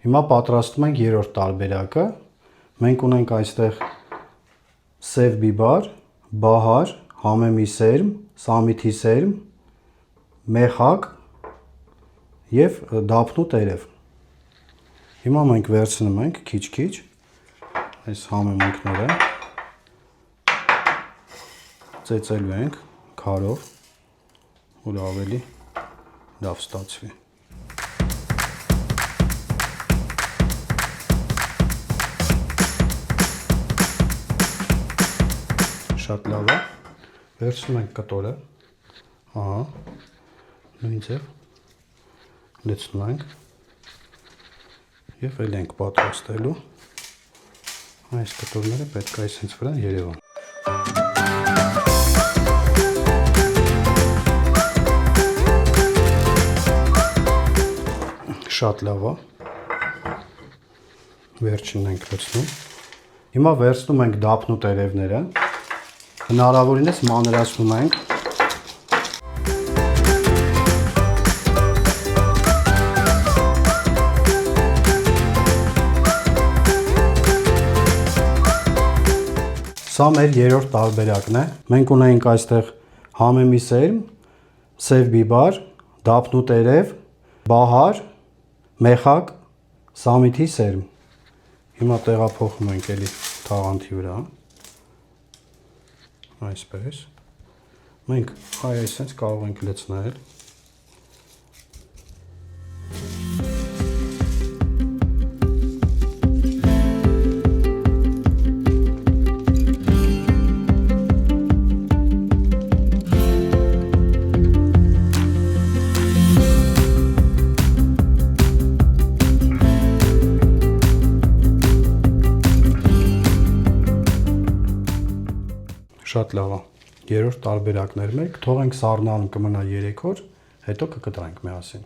Հիմա պատրաստում ենք երրորդ տարբերակը։ Մենք ունենք այստեղ սև բիբար, բահար, համեմի սերմ, սամիթի սերմ, մեխակ և դափնու տերև։ Հիմա մենք վերցնում ենք քիչ-քիչ այս համեմունքները, ծեծելու ենք քարով, որ ավելի լավ ստացվի։ Շատ լավ է։ Վերցնում ենք կտորը, ահա, նույն ձև, լցնում ենք և էլ ենք պատրաստելու։ Այս կտորները պետք է այսինչ վրա երևան։ Շատ լավ է։ Վերջինն ենք լցնում։ Հիմա վերցնում ենք դափնու տերևները, հնարավորինս մանրացնում ենք։ Սա մեր երրորդ տարբերակն է։ Մենք ունենք այստեղ համեմի սերմ, սև բիբար, դափնու տերև, բահար, մեխակ, սամիթի սերմ։ Հիմա տեղափոխում ենք էլի թաղանթի վրա, այսպես։ Մենք այսպես կարող ենք լցնել։ Շատ լավ է։ Երրորդ տարբերակն էր մեկ, թողենք սառնալուն կմնա 3 օր, հետո կկտրենք միասին։